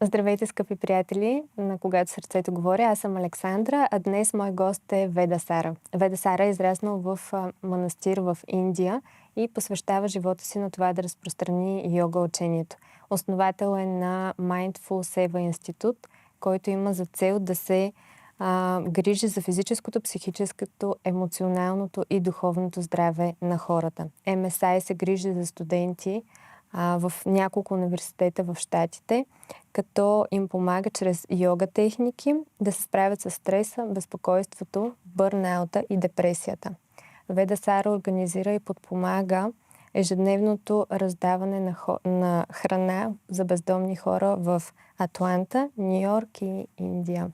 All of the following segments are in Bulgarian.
Здравейте, скъпи приятели, на Когато Сърцето говоря. Аз съм Александра, а днес мой гост е Ведасара. Ведасара е израснал в манастир в Индия и посвещава живота си на това да разпространи йога учението. Основател е на Mindful Seva Institute, който има за цел да се грижи за физическото, психическото, емоционалното и духовното здраве на хората. МСА се грижи за студенти в няколко университета в Щатите, като им помага чрез йога техники да се справят с стреса, безпокойството, бърнаута и депресията. Ведасара организира и подпомага ежедневното раздаване на храна за бездомни хора в Атланта, Ню-Йорк и Индия.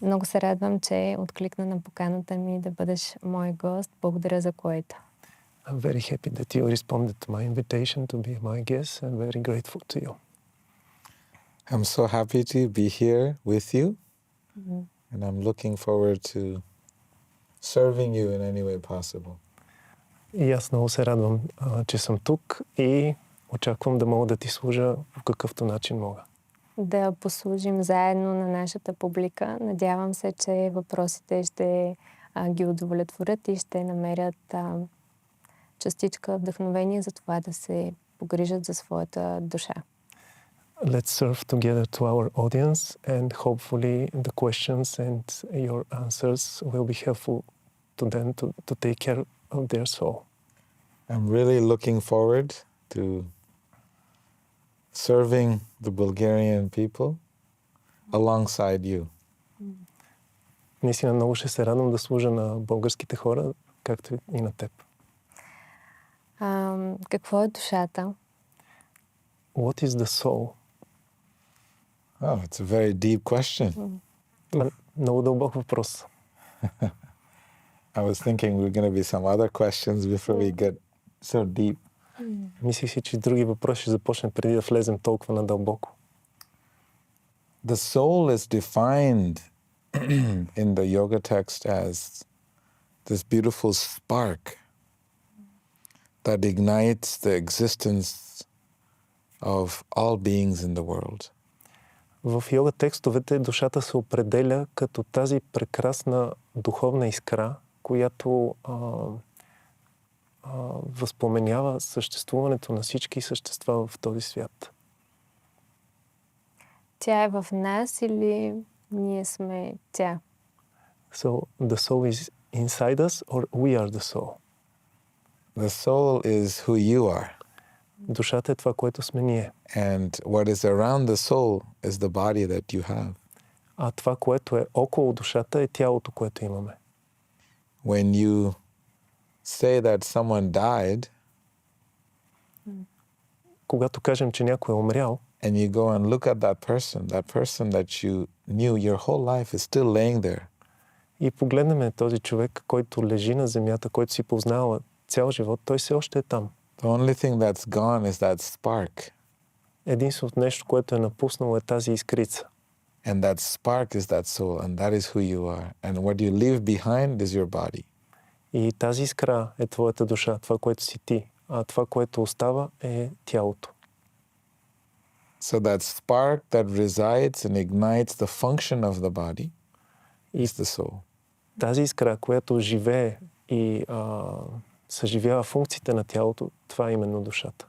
Много се радвам, че откликна на поканата ми да бъдеш мой гост. Благодаря за което. I'm very happy that you responded to my invitation to be my guest and very grateful to you. I'm so happy to be here with you, and I'm looking forward to serving you in any way possible. И аз много се радвам, че съм тук и очаквам да мога да ти служа по какъвто начин мога. Да послужим заедно на нашата публика. Надявам се, че въпросите ще ги удовлетворят и ще намерят частичка вдъхновение за това да се погрижат за своята душа. Let's serve together to our audience and hopefully the questions and your answers will be helpful to them to take care of their soul. I'm really looking forward to serving the Bulgarian people alongside you. Наистина много ще се радвам да служа на българските хора, както и на теб. Какво е душата? What is the soul? Oh, it's a very deep question. Много дълбок въпрос. I was thinking we're going to be some other questions before we get so deep. Мислих си, че други въпроси ще започнем преди да влезем толкова надълбоко. The soul is defined in the yoga text as this beautiful spark that ignites the existence of all beings in the world. В йога текстовете душата се определя като тази прекрасна духовна искра, която възпоменява съществуването на всички същества в този свят. Тя е в нас или ние сме тя? So the soul is inside us or we are the soul? The soul is who you are. Душата е това, което сме ние. And what is around the soul is the body that you have. А това, което е около душата, е тялото, което имаме. When you say that someone died, когато кажем, че някой е умрял, and you go and look at that person that you knew your whole life is still laying there. И погледнем този човек, който лежи на земята, който си познава цял живот, той все още е там. The only thing that's gone is that spark. Единственото нещо, което е напуснало, е тази искрица. And that spark is that soul, and that is who you are. And what you leave behind is your body. И тази искра е твоята душа, това, което си ти. А това, което остава, е тялото. So that spark that resides and ignites the function of the body is the soul. Тази искра, която живее и съживява функциите на тялото, това е именно душата.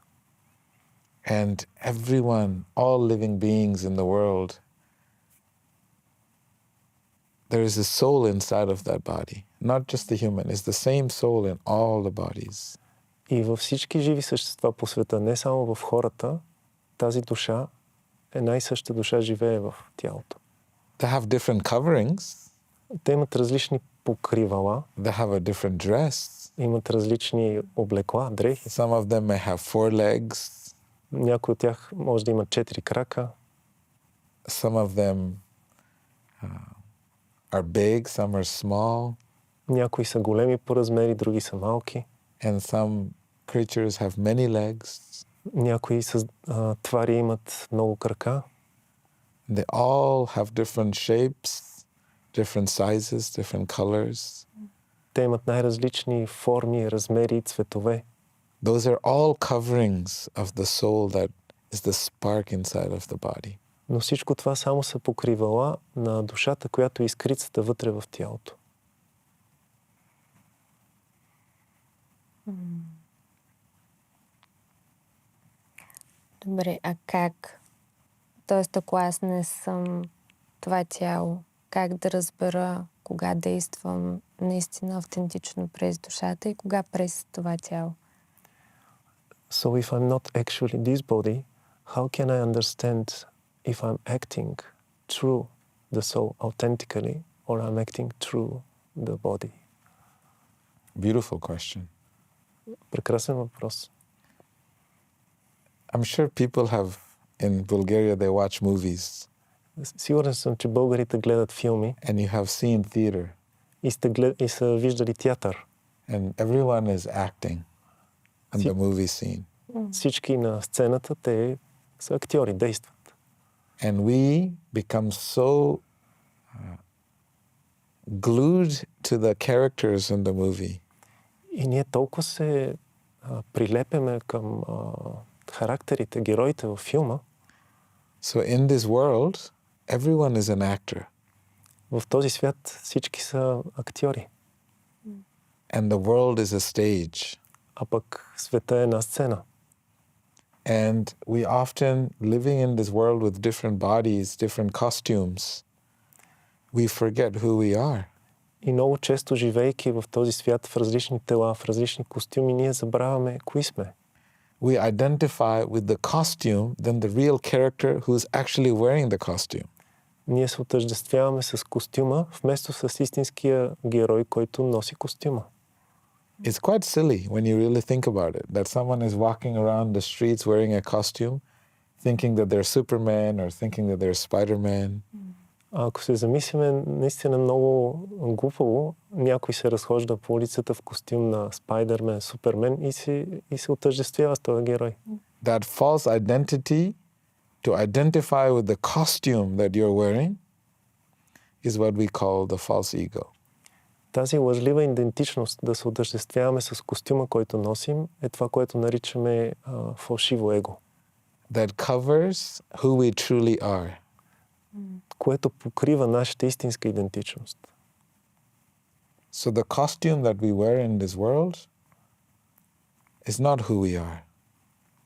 And everyone, all living beings in the world, there is a soul inside of that body. Not just the human, it's the same soul in all the bodies. И във всички живи същества по света, не само в хората, тази душа, една и съща душа живее в тялото. They have different coverings. Те имат различни покривала. They have a different dress. Имат различни облекла, дрехи. Some of them may have 4 legs. Някои от тях може да имат 4 крака. Some of them are big, some are small. Някои са големи по размери, други са малки. And some creatures have many legs. Някои твари имат много крака. They all have different shapes, different sizes, different colors. Те имат най-различни форми, размери и цветове. Those are all coverings of the soul that is the spark inside of the body. Но всичко това само са покривала на душата, която е изкрицата вътре в тялото. Добре, а как? Тоест, ако аз не съм това тяло, как да разбера кога действам наистина автентично през душата и кога през това тяло? So if I'm not actually this body, how can I understand if I'm acting through the soul authentically or I'm acting through the body? Beautiful question. Прекрасен въпрос. I'm sure people have, in Bulgaria, they watch movies. Сигурен съм, че българите гледат филми And you have seen theater. и са виждали театър. And everyone is acting in the movie scene. Всички на сцената, те са актьори, действат. And we become so glued to the characters in the movie. И ние толкова се прилепяме към характерите, героите във филма. So in this world, everyone is an actor. В този свят всички са актьори. And the world is a stage. А пък света е една сцена. And we often, living in this world with different bodies, different costumes, we forget who we are. И много често, живейки в този свят в различни тела, в различни костюми, ние забравяме кои сме. We identify with the costume than the real character who is actually wearing the costume. Ние се отъждествяваме с костюма, вместо с истинския герой, който носи костюма. It's quite silly when you really think about it, that someone is walking around the streets wearing a costume, thinking that they're Superman or thinking that they're Spider-Man. Ако се замислиме, наистина много глупаво, някой се разхожда по улицата в костюм на Спайдермен, Супермен и се отъждествява с този герой. That false identity to identify with the costume that you're wearing is what we call the false ego. Тази лъжлива идентичност, да се отъждествяваме с костюма, който носим, е това, което наричаме фалшиво его. That covers who we truly are. Което покрива нашата истинска идентичност. So the costume that we wear in this world is not who we are.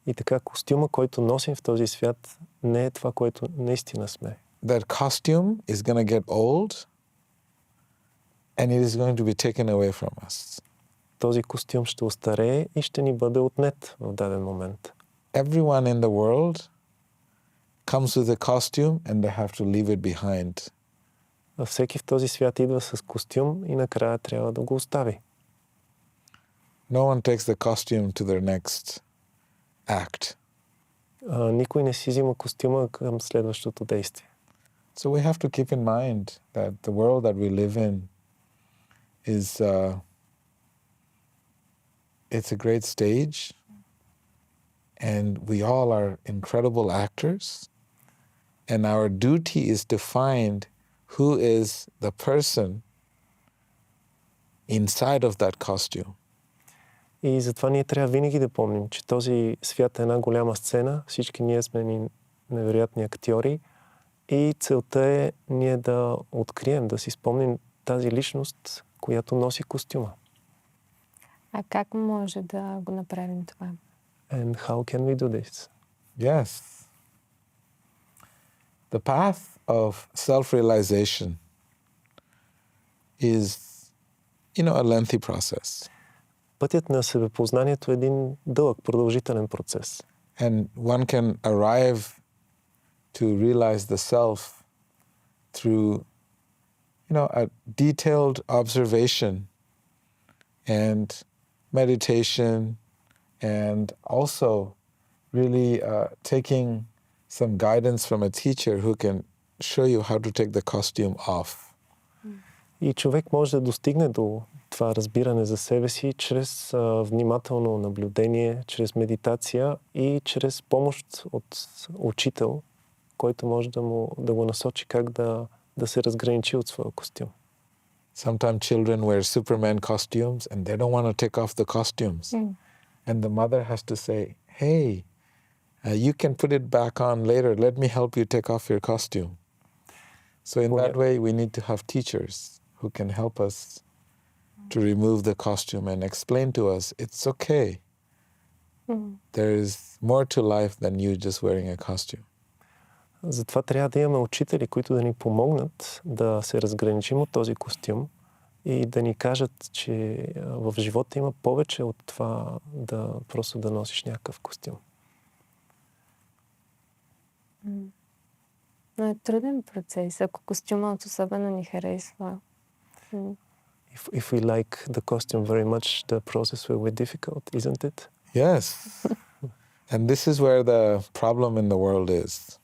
И така, костюма, който носим в този свят, не е това, което наистина сме. That costume is going to get old and it is going to be taken away from us. Този костюм ще остарее и ще ни бъде отнет в даден момент. Everyone in the world comes with a costume and they have to leave it behind. А всеки в този свят идва с костюм и накрая трябва да го остави. No one takes the costume to their next act. Никой не си взима костюма към следващото действие. So we have to keep in mind that the world that we live in is it's a great stage and we all are incredible actors and our duty is to find who is the person inside of that costume. И затова ние трябва винаги да помним, че този свят е една голяма сцена, всички ние сме невероятни актьори и целта е ние да открием, да си спомним тази личност, която носи костюма. А как може да го направим това? And how can we do this? Yes. The path of self-realization is, a lengthy process. Пътят на себепознанието е един дълъг, продължителен процес. And one can arrive to realize the self through, a detailed observation and meditation and also really taking some guidance from a teacher who can show you how to take the costume off. И човек може да достигне до това разбиране за себе си чрез внимателно наблюдение, чрез медитация и чрез помощ от учител, който може да го насочи как да се разграничи от своя костюм. Sometimes children wear Superman costumes and they don't want to take off the costumes. And the mother has to say, hey, You can put it back on later. Let me help you take off your costume. So in that way, we need to have teachers who can help us to remove the costume and explain to us, it's okay. There is more to life than you just wearing a costume. Затова трябва да имаме учители, които да ни помогнат да се разграничим от този костюм и да ни кажат, че в живота има повече от това да просто да носиш някакъв костюм. Но е труден процес, ако костюмът особено ни харесва. If we like the costume very much, the process will be difficult, isn't it? Yes. And this is where the problem in the world is.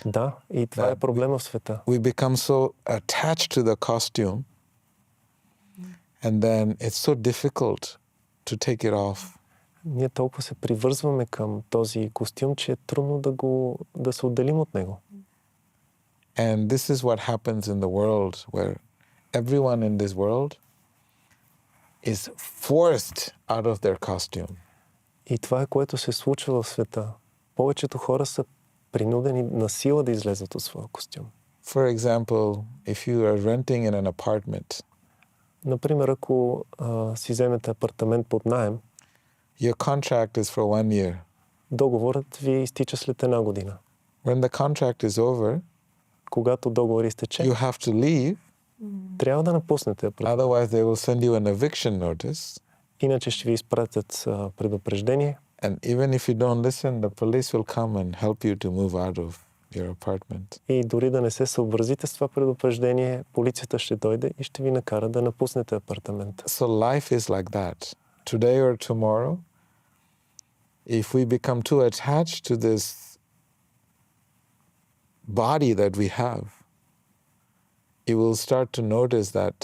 Да, и това е проблема в света. We become so attached to the costume, and then it's so difficult to take it off. Ние толкова се привързваме към този костюм, че е трудно да се отделим от него. And this is what happens in the world, where everyone in this world is forced out of their costume. И това е, което се случва в света. Повечето хора са принудени на сила да излезат от своя костюм. For example, if you are renting in an apartment, например, ако си вземете апартамент под наем, your contract is for 1 year. Договорът ви изтича след 1 година. When the contract is over, когато договор изтече, you have to leave. Трябва да напуснете апартамент. Otherwise, they will send you an eviction notice. Иначе ще ви изпратят предупреждение. And even if you don't listen, the police will come and help you to move out of your apartment. И дори да не се съобразите с това предупреждение, полицията ще дойде и ще ви накара да напуснете апартамента. So life is like that. Today or tomorrow, if we become too attached to this body that we have, you will start to notice that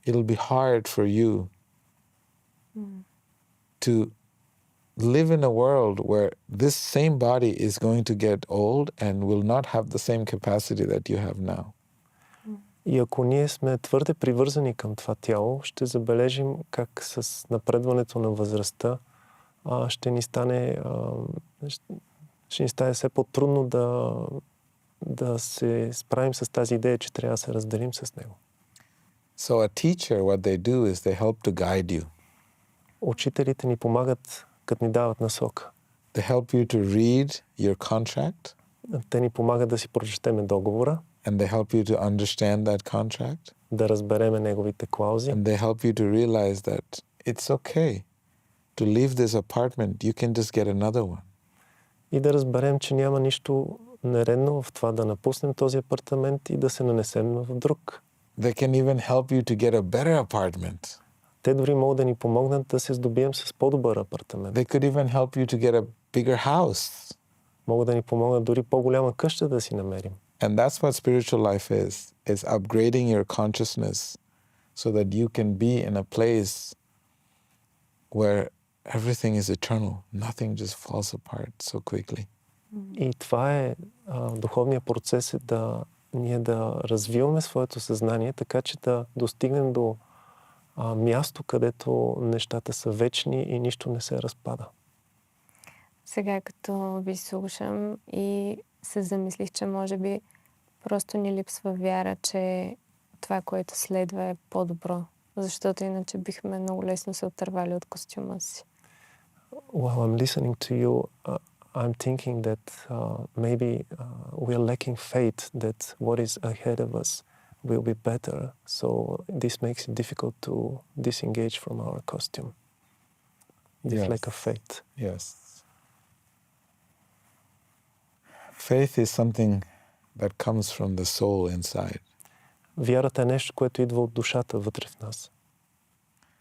it'll be hard for you to live in a world where this same body is going to get old and will not have the same capacity that you have now. И ако ние сме твърде привързани към това тяло, ще забележим как с напредването на възрастта ще ни стане все по-трудно да се справим с тази идея, че трябва да се разделим с него. So a teacher, what they do is they help to guide you. Учителите ни помагат, като ни дават насока. They help you to read your contract. Те ни помагат да си прочетеме договора. And they help you to understand that contract. Да разбереме неговите клаузи. And they help you to realize that it's okay to leave this apartment. You can just get another one. И да разберем, че няма нищо нередно в това да напуснем този апартамент и да се нанесем в друг. They can even help you to get a better apartment. Те дори могат да ни помогнат да се здобием с по-добър апартамент. They could even help you to get a bigger house. Могат да ни помогнат дори по-голяма къща да си намерим. And that's what spiritual life is upgrading your consciousness so that you can be in a place where everything is eternal. Nothing just falls apart so quickly. И това е духовният процес, е ние да развиваме своето съзнание, така че да достигнем до място, където нещата са вечни и нищо не се разпада. Сега като ви слушам и се замислих, че може би просто ни липсва вяра, че това, което следва е по-добро. Защото иначе бихме много лесно се отървали от костюма си. While I'm listening to you, I'm thinking that maybe we are lacking faith that what is ahead of us will be better. So this makes it difficult to disengage from our costume. This lack of faith. Yes. Faith is something that comes from the soul inside. Вярата е нещо, което идва от душата вътре в нас.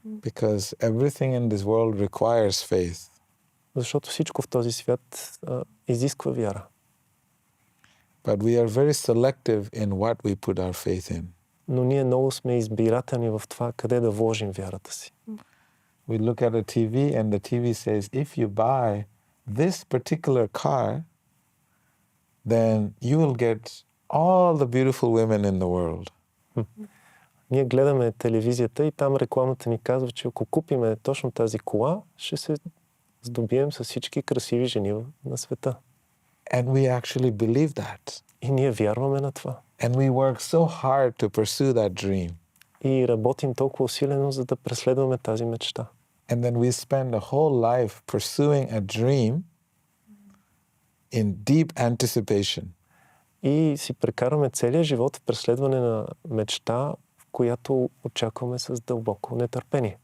Because everything in this world requires faith. Защото всичко в този свят изисква вяра. But we are very selective in what we put our faith in. Но ние много сме избирателни в това къде да вложим вярата си. We look at a TV and the TV says, if you buy this particular car, then you will get all the beautiful women in the world. Ние гледаме телевизията и там рекламата ни казва, че ако купиме точно тази кола, ще се здобием с всички красиви жени на света. And we actually believe that. И ние вярваме на това. And we work so hard to pursue that dream. И работим толкова усилено, за да преследваме тази мечта. And then we spend a whole life pursuing a dream in deep anticipation. И си прекараме целия живот в преследване на мечта, в която очакваме с дълбоко нетърпение.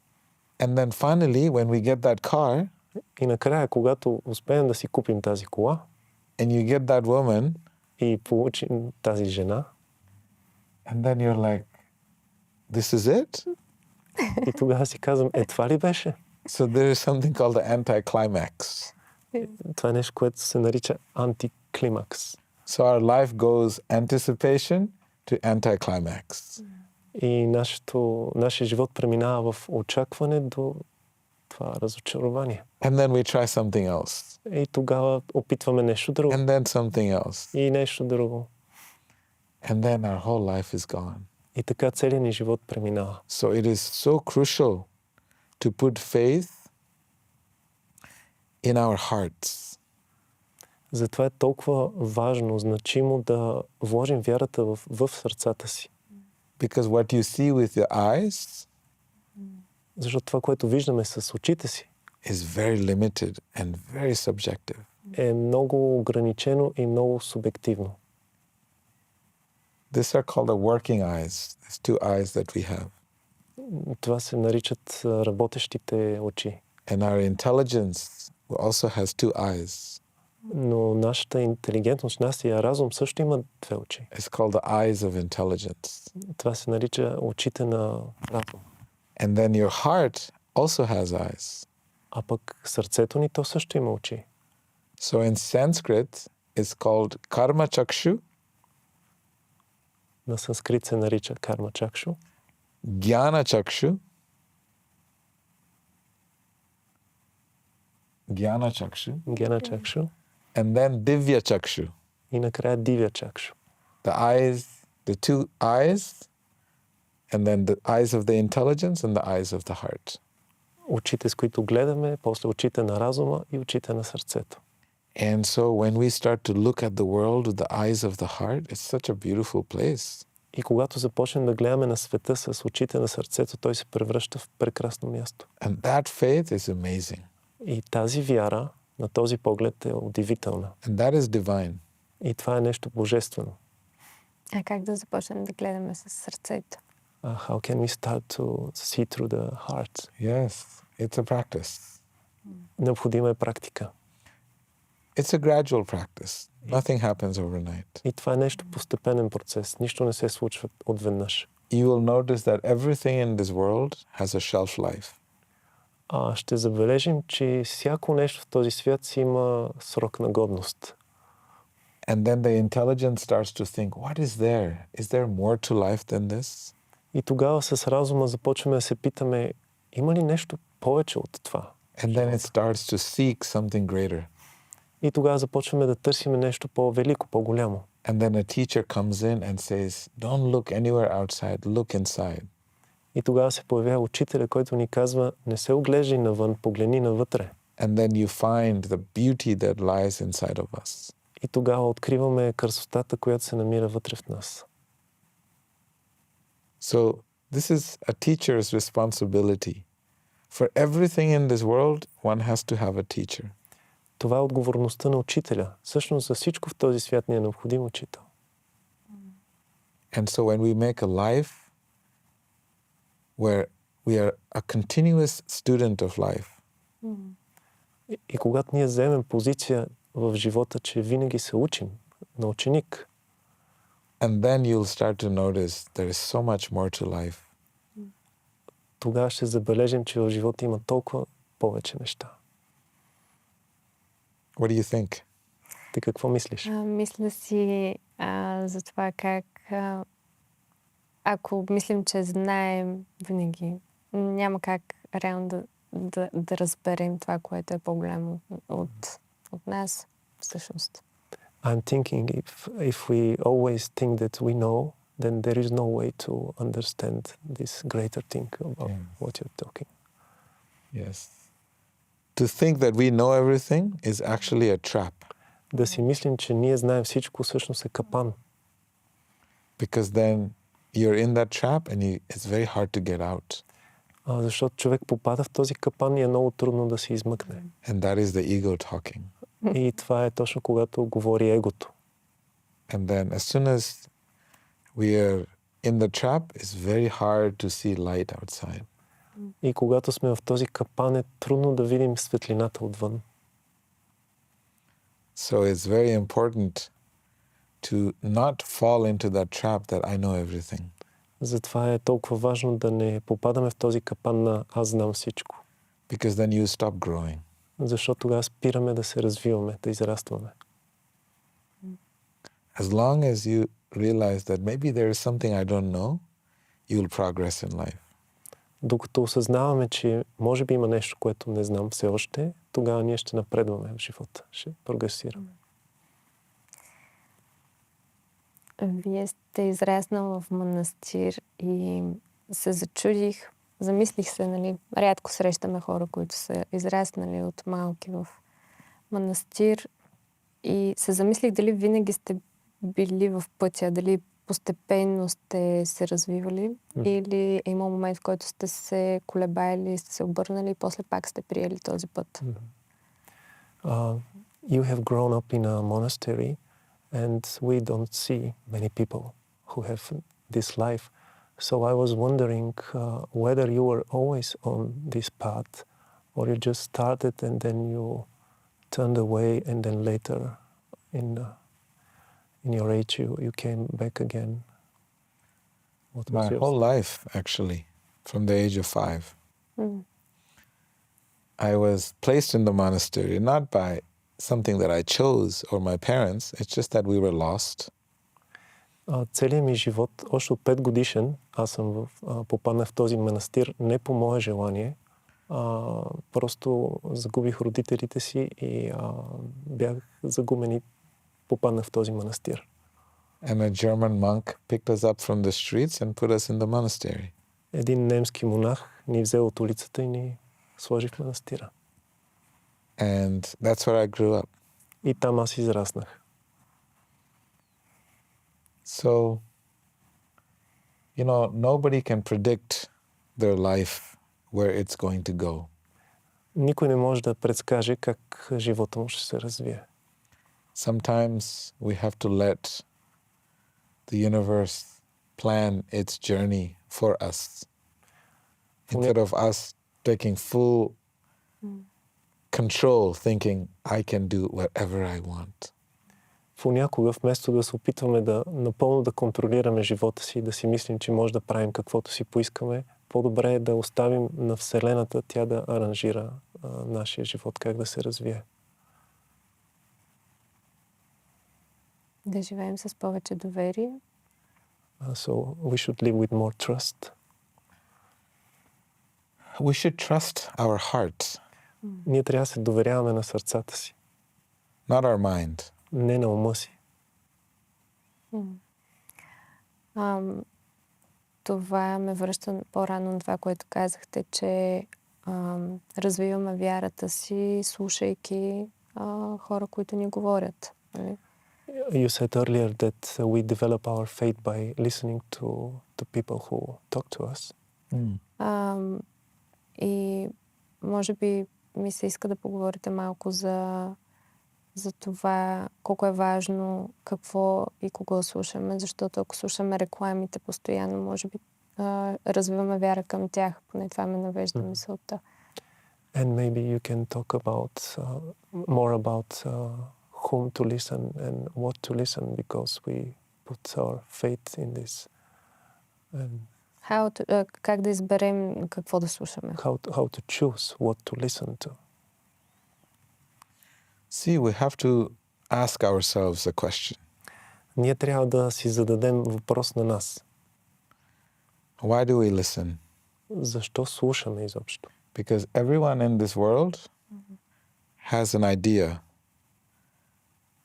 And then finally, when we get that car, И накрая, когато успеем да си купим тази кола and you get that woman, и получим тази жена, and then you're like, this is it? и тогава си казвам, това ли беше? So there is something called the anticlimax. Това е нещо, което се нарича антиклимакс. So our life goes anticipation to anticlimax. И нашия живот преминава в очакване до това разочарование. And then we try something else. И тогава опитваме нещо друго. And then something else. И нещо друго. And then our whole life is gone. И така целият ни живот преминава. So it is so crucial to put faith in our hearts. Затова е толкова важно, значимо да вложим вярата в сърцата си. Because what you see with your eyes Защото това, което виждаме с очите си, is very limited and very subjective. е много ограничено и много субективно. These are called the working eyes. There's two eyes that we have. Това се наричат работещите очи. And our intelligence also has two eyes. Но нашата интелигентност, нашия разум също има две очи. It's called the eyes of intelligence. Това се нарича очите на разум. And then your heart also has eyes. А пък сърцето ни, то също има очи. So in Sanskrit, it's called karma chakshu, На санскрит се нарича карма чакшу, jnana chakshu, гена чакшу and then divya chakshu. и накрая дивя чакшу. The eyes, the two eyes, and then the eyes of the intelligence and the eyes of the heart. Очите, с които гледаме, после очите на разума и очите на сърцето. And so when we start to look at the world with the eyes of the heart, it's such a beautiful place. И когато започнем да гледаме на света с очите на сърцето, той се превръща в прекрасно място. And that faith is amazing. И тази вяра на този поглед е удивителна. And that is divine. И това е нещо божествено. А как да започнем да гледаме с сърцето? How can we start to see through the heart? Yes, it's a practice. Необходима е практика. It's a gradual practice. Nothing happens overnight. И това е нещо постепенен процес. Нищо не се случва отведнъж. You will notice that everything in this world has a shelf life. Ще забележим, че всяко нещо в този свят си има срок на годност. And then the intelligence starts to think, what is there? Is there more to life than this? И тогава с разума започваме да се питаме, има ли нещо повече от това? And then it starts to seek something greater. И тогава започваме да търсим нещо по-велико, по-голямо. And then a teacher comes in and says, don't look anywhere outside, look inside. И тогава се появява учителя, който ни казва, не се оглеждай навън, погледни навътре. And then you find the beauty that lies inside of us. И тогава откриваме красотата, която се намира вътре в нас. So this is a teacher's responsibility. For everything in this world, one has to have a teacher. Това е отговорността на учителя. Всъщност за всичко в този свят ни е необходим учител. And so when we make a life where we are a continuous student of life, И когато ние вземем позиция в живота, че винаги се учим на ученик, and then you'll start to notice there is so much more to life. тогава ще забележим, че в живота има толкова повече неща. What do you think? Ти какво мислиш? Мисля си за това как ако мислим, че знаем винаги, няма как реално да разберем това, което е по-голямо от нас всъщност. I'm thinking if we always think that we know, then there is no way to understand this greater thing about what you're talking. Yes. To think that we know everything is actually a trap. Да си мислим, че ние знаем всичко, всъщност е капан. Because then you're in that trap and it's very hard to get out. Защото човек попада в този капан и е много трудно да се измъкне. And that is the ego talking. И това е точно когато говори егото. And then as soon as we are in the trap, it's very hard to see light outside. И когато сме в този капан, е трудно да видим светлината отвън. So it's very important to not fall into that trap that I know everything. Затова е толкова важно да не попадаме в този капан на аз знам всичко. Because then you stop growing. Защото тогава спираме да се развиваме, да израстваме. As long as you realize that maybe there is something I don't know, you will progress in life. Докато осъзнаваме, че може би има нещо, което не знам все още, тогава ние ще напредваме в живота, ще прогресираме. Вие сте израснал в манастир и се зачудих, замислих се, нали, рядко срещаме хора, които са израснали от малки в манастир и се замислих дали винаги сте били в пътя, дали постепенно сте се развивали или е имал момент, в който сте се колебаели, сте се обърнали и после пак сте приели този път. You have grown up in a monastery and we don't see many people who have this life. So I was wondering whether you were always on this path or you just started and then you turned away and then later in your age you came back again. What was My whole life, actually, from the age of 5. I was placed in the monastery, not by something that I chose or my parents, it's just that we were lost. Целият ми живот, още от 5 годишен, аз съм попаднах в този манастир не по мое желание. Просто загубих родителите си и бях загубен и попаднах в този манастир. And a German monk picked us up from the streets and put us in the monastery. Един немски монах ни взе от улицата и ни сложи в манастира. And that's where I grew up. И там аз израснах. So, you know, nobody can predict their life, where it's going to go. Никой не може да предскаже как живота му ще се развие. Sometimes we have to let the universe plan its journey for us. Instead of us taking full control, thinking, I can do whatever I want. Понякога, вместо да се опитваме да напълно да контролираме живота си и да си мислим, че може да правим каквото си поискаме, по-добре е да оставим на Вселената тя да аранжира нашия живот, как да се развие. Да живеем с повече доверие. So we should live with more trust. We should trust our heart. Ние трябва да се доверяваме на сърцата си. Not our mind. Не на ума си. Това ме връща по-рано на това, което казахте, че развиваме вярата си, слушайки хора, които ни говорят. You said earlier that we develop our faith by listening to people who talk to us. И може би ми се иска да поговорите малко за това колко е важно какво и кого слушаме, защото ако слушаме рекламите постоянно, може би развиваме вяра към тях, поне това ме навежда мисълта. And maybe you can talk about more about whom to listen and what to listen because we put our faith in this. And как да изберем какво да слушаме? How to choose what to listen to. See, we have to ask ourselves a question. Ние трябва да си зададем въпрос на нас. Why do we listen? Защо слушаме изобщо? Because everyone in this world has an idea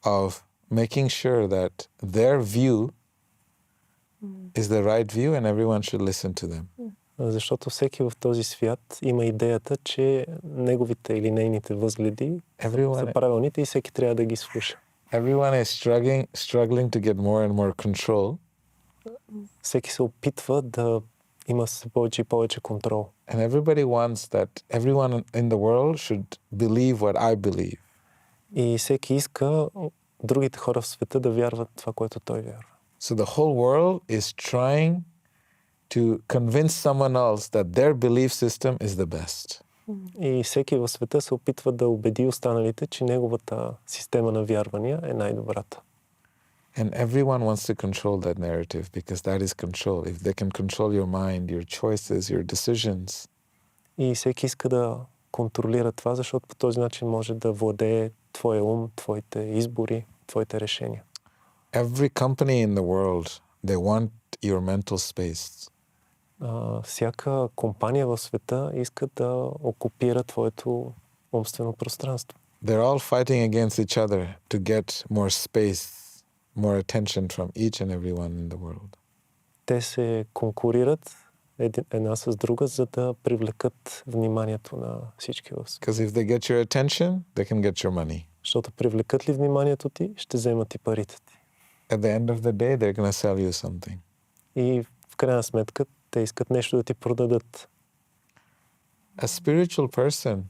of making sure that their view is the right view and everyone should listen to them. Защото всеки в този свят има идеята, че неговите или нейните възгледи са правилните и всеки трябва да ги слуша. Everyone is struggling to get more and more control. Всеки се опитва да има все повече и повече контрол. And everybody wants that everyone in the world should believe what I believe. И всеки иска другите хора в света да вярват това, което той вярва. So the whole world is trying to convince someone else that their belief system is the best. И всеки в света се опитва да убеди останалите, че неговата система на вярвания е най-добрата. And everyone wants to control that narrative because that is control. If they can control your mind, your choices, your decisions. И всеки иска да контролира това, защото по този начин може да владее твоя ум, твоите избори, твоите решения. Every company in the world, they want your mental space. Всяка компания в света иска да окупира твоето умствено пространство. They're all fighting against each other to get more space, more attention from each and everyone in the world. Те се конкурират една с друга, за да привлекат вниманието на всички в света. Because if they get your attention, they can get your money. Защото привлекат ли вниманието ти, ще вземат и парите ти. At the end of the day, they're going to sell you something. И в крайна сметка, те искат нещо да ти продадат. A spiritual person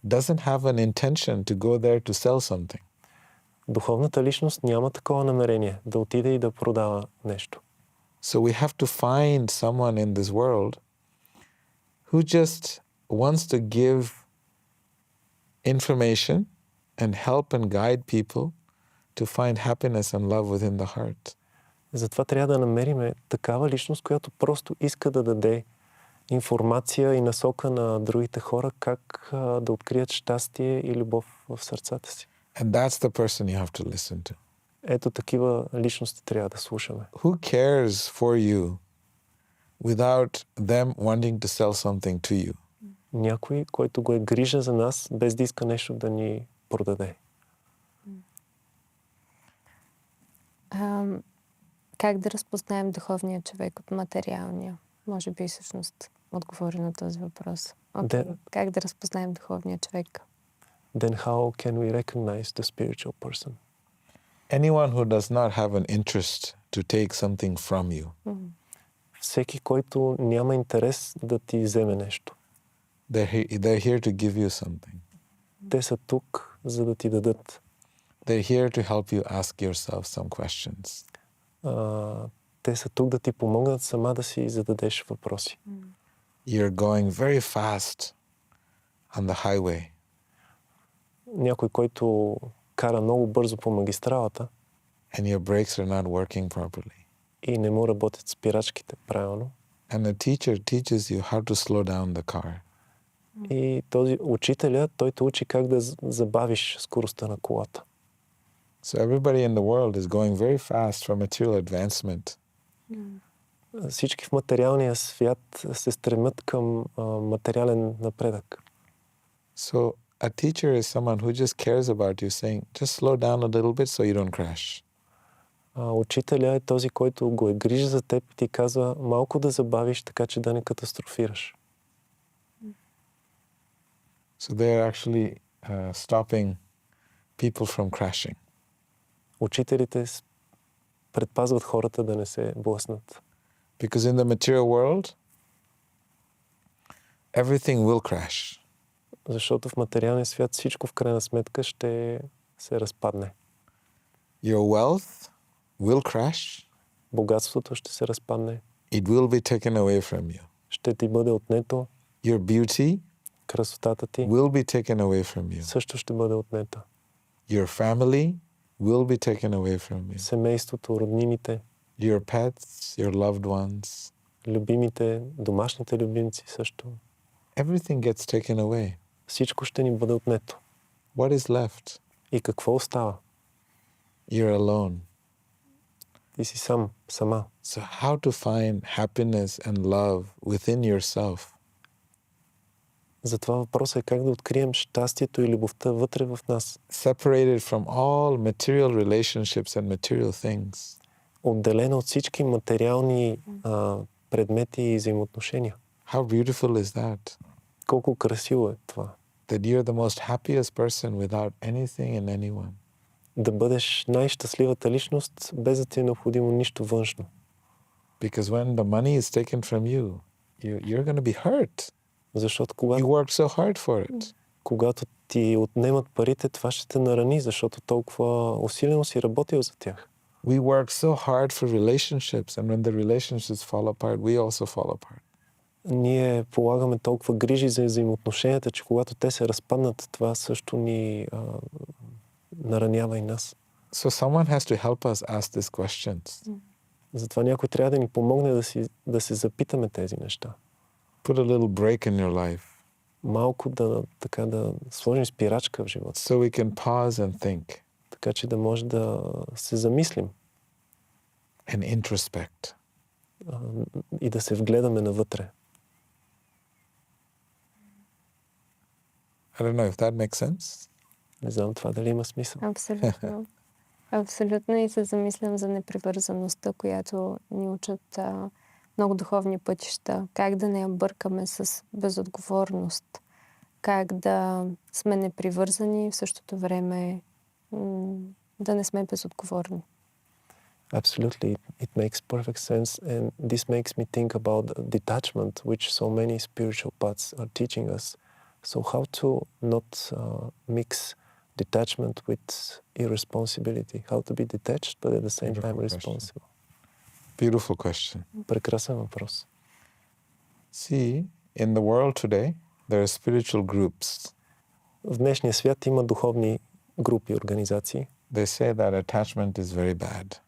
doesn't have an intention to go there to sell something. Духовната личност няма такова намерение да отиде и да продава нещо. So we have to find someone in this world who just wants to give information and help and guide people to find happiness and love within the heart. Затова трябва да намерим такава личност, която просто иска да даде информация и насока на другите хора как да открият щастие и любов в сърцата си. And that's the person you have to listen to. Ето такива личности трябва да слушаме. Who cares for you without them wanting to sell something to you? Някой, който го е грижа за нас, без да иска нещо да ни продаде. Как да разпознаем духовния човек от материалния? Може би всъщност отговори на този въпрос. Как да разпознаем духовния човек? Then how can we recognize the spiritual person? Anyone who does not have an interest to take something from you. Всеки, който няма интерес да ти вземе нещо. They're here to give you something. Те са тук, за да ти дадат. They're here to help you ask yourself some questions. Те са тук да ти помогнат сама да си зададеш въпроси. You're going very fast on the highway. Някой, който кара много бързо по магистралата and your brakes are not working properly. И не му работят спирачките правилно. And the teacher teaches you how to slow down the car. И този учителя, той те учи как да забавиш скоростта на колата. So everybody in the world is going very fast for material advancement. Всички в материалния свят се стремят към материален напредък. So a teacher is someone who just cares about you, saying, just slow down a little bit so you don't crash. Учителя е този, който го е грижа за теб и ти казва малко да забавиш, така че да не катастрофираш. So they're actually stopping people from crashing. Учителите предпазват хората да не се блъснат. Because in the material world, everything will crash. Защото в материалния свят всичко в крайна сметка ще се разпадне. Your wealth will crash. Богатството ще се разпадне. It will be taken away from you. Ще ти бъде отнето. Your beauty красотата ти will be taken away from you. също ще бъде отнета. Your family will be taken away from you. Семейството, роднините, your pets, your loved ones, любимите, домашните любимци също. Everything gets taken away. Всичко ще ни бъде отнето. What is left? И какво остава? You're alone. Ти си сам, сама. So how to find happiness and love within yourself? Затова въпросът е как да открием щастието и любовта вътре в нас. Separated from all material relationships and material things. Отделена от всички материални предмети и взаимоотношения. How beautiful is that? Колко красиво е това. That you're the most happiest person without anything and anyone. Да бъдеш най-щастливата личност, без да ти е необходимо нищо външно. Because when the money is taken from you, you're going to be hurt. Защото You work so hard for it. когато ти отнемат парите, това ще те нарани, защото толкова усилено си работил за тях. We work so hard for relationships, and when the relationships fall apart, we also fall apart. Ние полагаме толкова грижи за взаимоотношенията, че когато те се разпаднат, това също ни наранява и нас. So someone has to help us ask these questions. Затова някой трябва да ни помогне да се запитаме тези неща. Put a little break in your life. Малко да сложим спирачка в живота. So we can pause and think. Така че да може да се замислим. And introspect. И да се вгледаме навътре. I don't know if that makes sense. Не знам това дали има смисъл. Абсолютно. Абсолютно, и се замислям за непривързаността, която ни учат много духовни пътища. Как да не я бъркаме с безотговорност. Как да сме непривързани и в същото време да не сме безотговорни. Absolutely. It makes perfect sense. And this makes me think about detachment, which so many spiritual paths are teaching us. So how to not mix detachment with irresponsibility. How to be detached, but at the same time responsible. Beautiful question. Прекрасен въпрос. See, in the world today, there are spiritual groups. В днешния свят има духовни групи, организации. They say that attachment is very bad.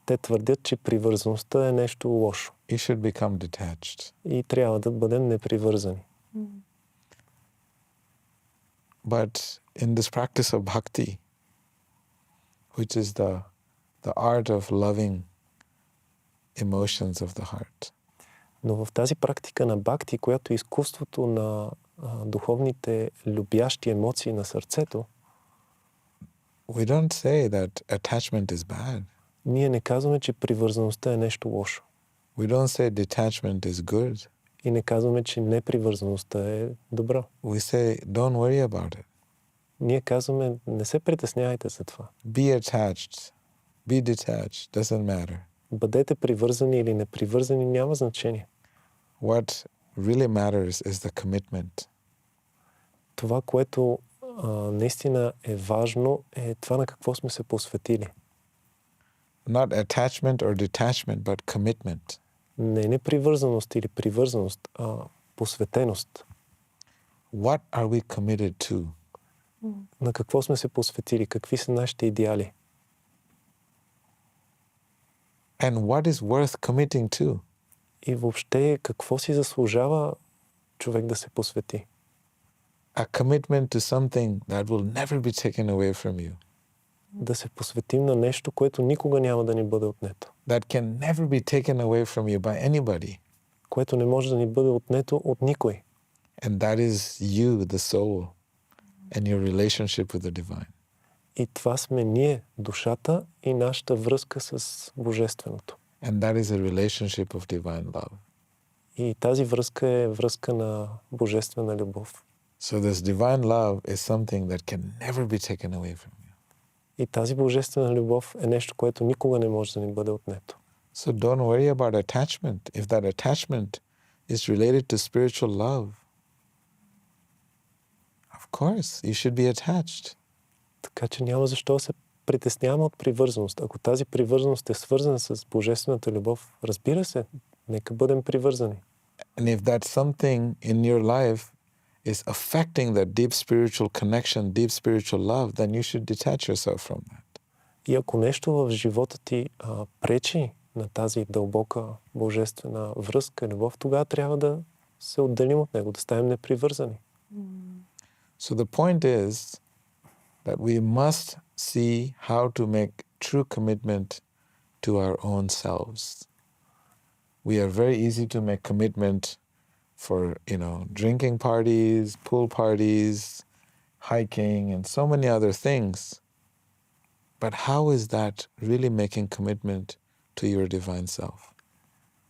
Те твърдят, че привързаността е нещо лошо. You should become detached. И трябва да бъдем непривързани. But in this practice of bhakti, which is the art of loving emotions of the heart, Но в тази практика на бхакти, която е изкуството на духовните любящи емоции на сърцето, we don't say that attachment is bad. ние не казваме, че привързаността е нещо лошо. We don't say detachment is good. И не казваме, че непривързаността е добро. We say, don't worry about it. Ние казваме, не се притеснявайте за това. Be attached. Be detached. Doesn't matter. Бъдете привързани или непривързани, няма значение. What really matters is the commitment. Това, което наистина е важно, е това на какво сме се посветили. Not attachment or detachment, but commitment. Не непривързаност или привързаност, а посветеност. What are we committed to? На какво сме се посветили? Какви са нашите идеали? And what is worth committing to? И въобще какво си заслужава човек да се посвети? A commitment to something that will never be taken away from you. Да се посветим на нещо, което никога няма да ни бъде отнето. That can never be taken away from you by anybody. Което не може да ни бъде отнето от никой. And that is you, the soul, and your relationship with the divine. И това сме ние, душата и нашата връзка с Божественото. And that is a relationship of divine love. И тази връзка е връзка на божествена любов. So this divine love is something that can never be taken away from you. И тази божествена любов е нещо, което никога не може да ни бъде отнето. So don't worry about attachment. If that attachment is related to spiritual love, of course, you should be attached. Така че няма защо да се притесняваме от привързаност. Ако тази привързаност е свързана с божествената любов, разбира се, нека бъдем привързани. And if that's something in your life is affecting that deep spiritual connection, deep spiritual love, then you should detach yourself from that. И ако нещо в живота ти пречи на тази дълбока божествена връзка, любов, тогава трябва да се отделим от него, да станем непривързани. So the point is that we must see how to make true commitment to our own selves. We are very easy to make commitment for, drinking parties, pool parties, hiking, and so many other things. But how is that really making commitment to your divine self?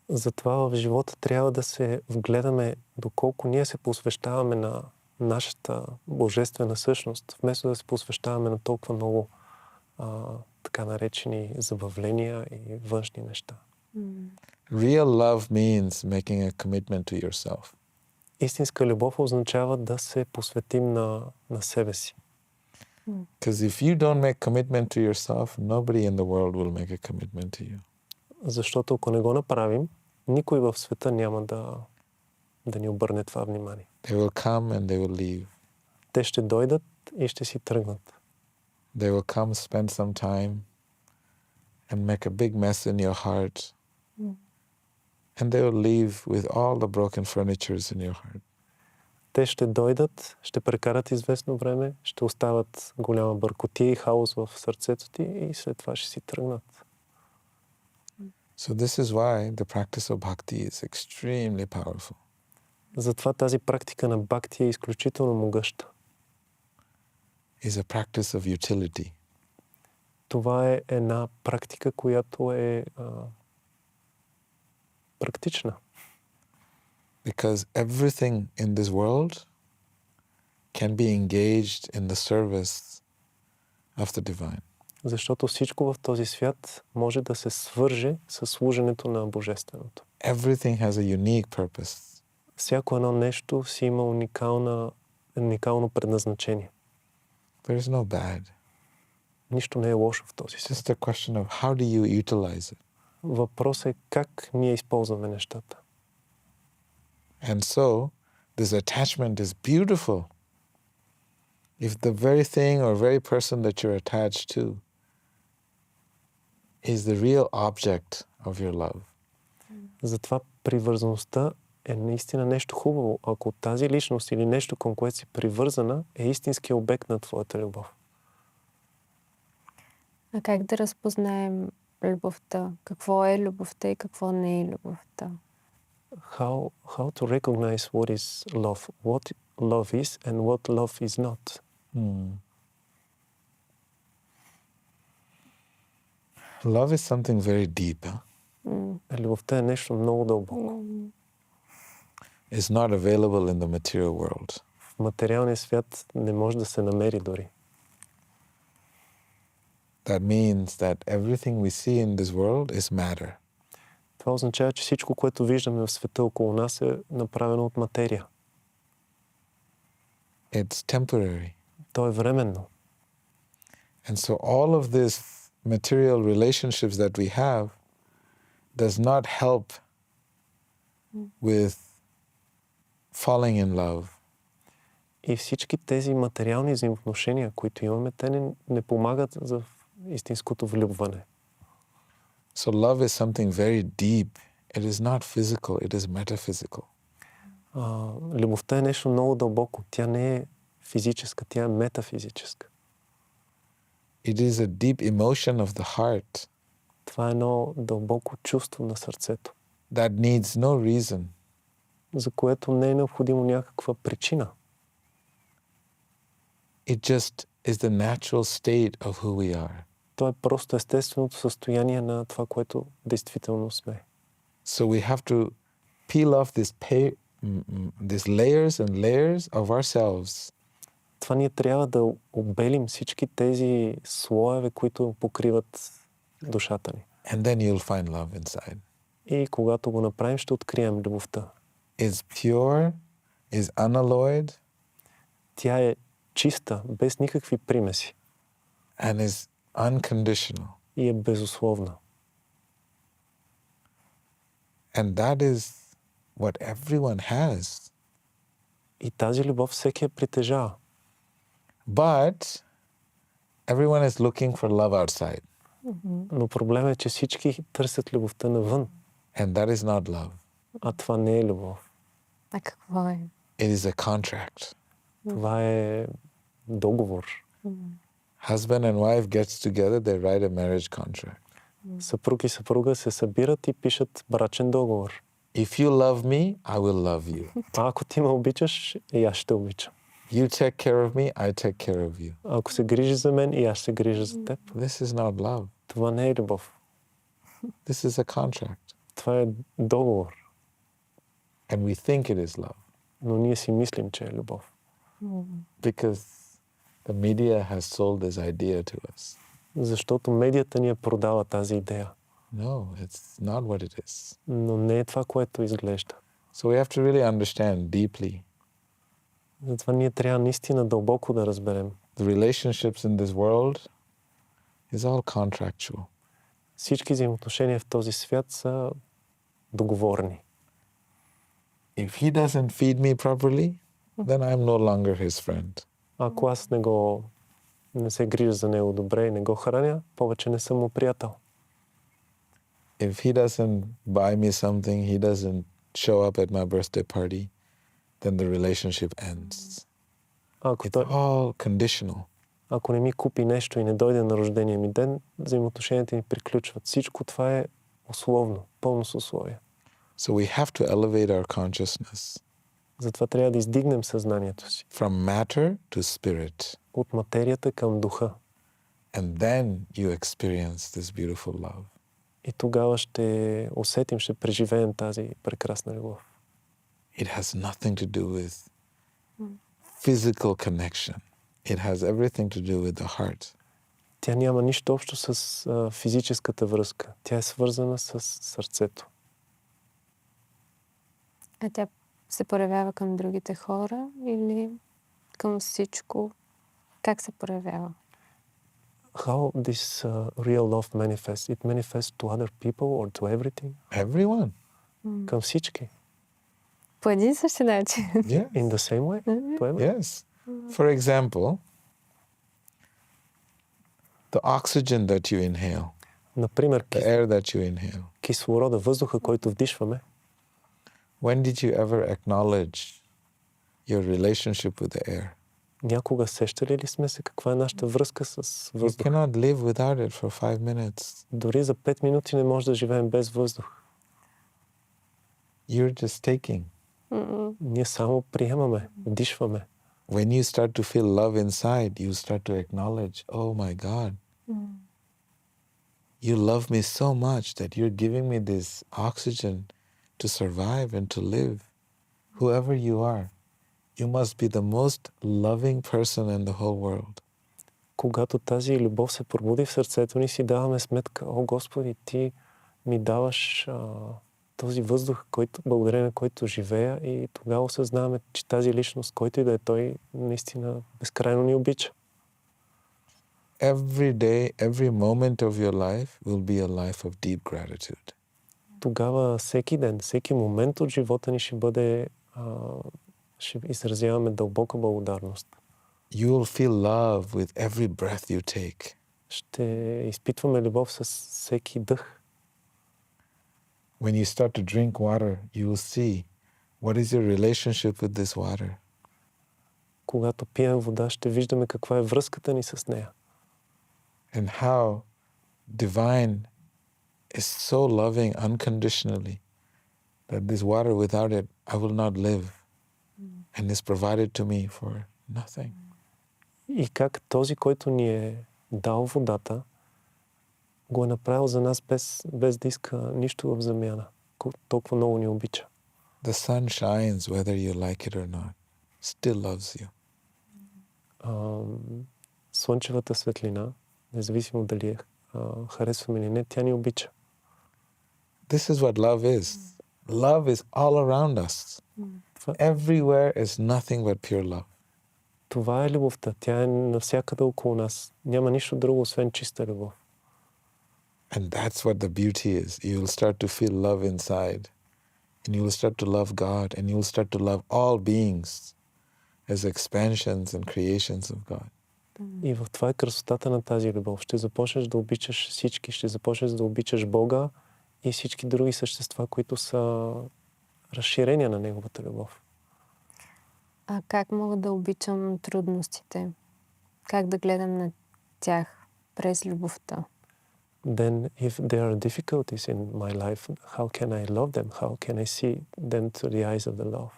Затова в живота трябва да се вгледаме доколко ние се посвещаваме на нашата божествена същност, вместо да се посвещаваме на толкова много така наречени забавления и външни неща. Real love means making a commitment to yourself. Истинска любов означава да се посветим на себе си. Because if you don't make commitment to yourself, nobody in the world will make a commitment to you. Защото ако не го направим, никой в света няма да ни обърне това внимание. They will come and they will leave. Те ще дойдат и ще си тръгнат. They will come, spend some time, and make a big mess in your heart. And they will leave with all the broken furnitures in your heart. Те ще дойдат, ще прекарат известно време, ще остават голяма бъркотия и хаос в сърцето ти и след това ще си тръгнат. So this is why the practice of bhakti is extremely powerful. Затова тази практика на бхакти е изключително могъща. Is a practice of utility. Това е една практика, която е практична. Because everything in this world can be engaged in the service of the divine. Защото всичко в този свят може да се свърже с служенето на Божественото. Everything has a unique purpose. Всяко едно нещо си има уникално предназначение. There is no bad. Нищо не е лошо в този свят. It's just a question of how do you utilize it. Въпросът е как ние използваме нещата. And so, this attachment is beautiful. If the very thing or very person that you're attached to is the real object of your love. Затова привързаността е наистина нещо хубаво, ако тази личност или нещо, към което си привързана, е истински обект на твоята любов. А как да разпознаем любовта? Какво е любовта и какво не е любовта? How to recognize what is love, what love is and what love is not. Love is something very deep. Любовта е нещо много дълбоко. It's not available in the material world. В материалния свят не може да се намери дори. That means that everything we see in this world is matter. Това означава, че всичко, което виждаме в света около нас е направено от материя. It's temporary. То е временно. And so all of these material relationships that we have does not help with falling in love. И всички тези материални взаимоотношения, които имаме, те не помагат за истинското влюбване. So love is something very deep. It is not physical, it is metaphysical. Любовта е нещо много дълбоко. Тя не е физическа, тя е метафизическа. It is a deep emotion of the heart. Това е едно дълбоко чувство на сърцето. That needs no reason. За което не е необходимо някаква причина. It just is the natural state of who we are. То е просто естественото състояние на това, което действително сме. So we have to peel off these layers and layers of ourselves. Това ние трябва да обелим всички тези слоеве, които покриват душата ни. And then you'll find love inside. И когато го направим, ще открием любовта. It's pure, is unalloyed. Тя е чиста, без никакви примеси. And is unconditional. И е безусловна. And that is what everyone has. И тази любов всеки я притежава. But everyone is looking for love outside. Но проблемът е, че всички търсят любовта навън. And that is not love. А това не е любов. А какво е? It is a contract. Това е договор. Husband and wife gets together, they write a marriage contract. Съпруг и съпруга се събират и пишат брачен договор. If you love me, I will love you. А ако ти ме обичаш, и аз ще обичам. You take care of me, I take care of you. Ако се грижи за мен, и аз се грижа за теб. This is not love. Това не е любов. This is a contract. това е договор. And we think it is love. Но ние си мислим, че е любов. Because the media has sold this idea to us. Защото медията ни е продала тази идея. No, it's not what it is. Но не е това, което изглежда. So we have to really understand deeply. Затова ние трябва наистина дълбоко да разберем. The relationships in this world is all contractual. Всички взаимоотношения в този свят са договорни. If he doesn't feed me properly, then I'm no longer his friend. Ако аз не се грижа за него добре и не го храня, повече не съм му приятел. If he doesn't buy me something, he doesn't show up at my birthday party, then the relationship ends. It's all conditional. Ако не ми купи нещо и не дойде на рождения ми ден, взаимоотношенията ни приключват. Всичко това е условно, пълно с условия. So we have to elevate our consciousness. Затова трябва да издигнем съзнанието си. From matter to spirit. От материята към духа. And then you experience this beautiful love. И тогава ще усетим, ще преживеем тази прекрасна любов. It has nothing to do with physical connection. It has everything to do with the heart. Тя няма нищо общо с физическата връзка. Тя е свързана с сърцето. А тя се проявява към другите хора или към всичко? Как се проявява? How this real love manifests? It manifests to other people or to everything? Everyone. Към всички. По един същи начин. Yes. In the same way? To everyone? Yes. For example, the oxygen that you inhale, Например, the air that you inhale. кислорода, въздуха, който вдишваме. When did you ever acknowledge your relationship with the air? Някога сещали ли сме се каква е нашата връзка с You въздуха? cannot live without it for 5 minutes. Дори за 5 минути не може да живеем без въздух. You're just taking. Ние само приемаме, вдишваме. When you start to feel love inside, you start to acknowledge, oh my God, you love me so much that you're giving me this oxygen to survive and to live. Whoever you are, you must be the most loving person in the whole world. Когато тази любов се пробуди в сърцето ни, си даваме сметка, о Господи, Ти ми даваш този въздух, благодарение на който живея, и тогава осъзнаваме, че тази личност, който и да е той, наистина безкрайно ни обича. Every day, every moment of your life will be a life of deep gratitude. Тогава всеки ден, всеки момент от живота ни ще бъде, ще изразяваме дълбока благодарност. You will feel love with every breath you take. Ще изпитваме любов с всеки дъх. When you start to drink water, you will see what is your relationship with this water. Когато пием вода, ще виждаме каква е връзката ни с нея. And how divine is so loving unconditionally that this water, without it, I will not live. And is provided to me for nothing. И как този, който ни е дал водата, го е направил за нас без да иска нищо в замяна. Толкова много ни обича. The sun shines whether you like it or not. Still loves you. Слънчевата светлина, независимо дали харесваме или не, тя ни обича. This is what love is. Love is all around us. Everywhere is nothing but pure love. Това е любовта. Тя е навсякъде около нас. Няма нищо друго, освен чиста любов. And that's what the beauty is. You will start to feel love inside. And you will start to love God. And you will start to love all beings as expansions and creations of God. И в това е красотата на тази любов. Ще започнеш да обичаш всички. Ще започнеш да обичаш Бога и всички други същества, които са разширения на Неговата любов. А как мога да обичам трудностите? Как да гледам на тях през любовта? Then if there are difficulties in my life, how can I love them? How can I see them through the eyes of the love?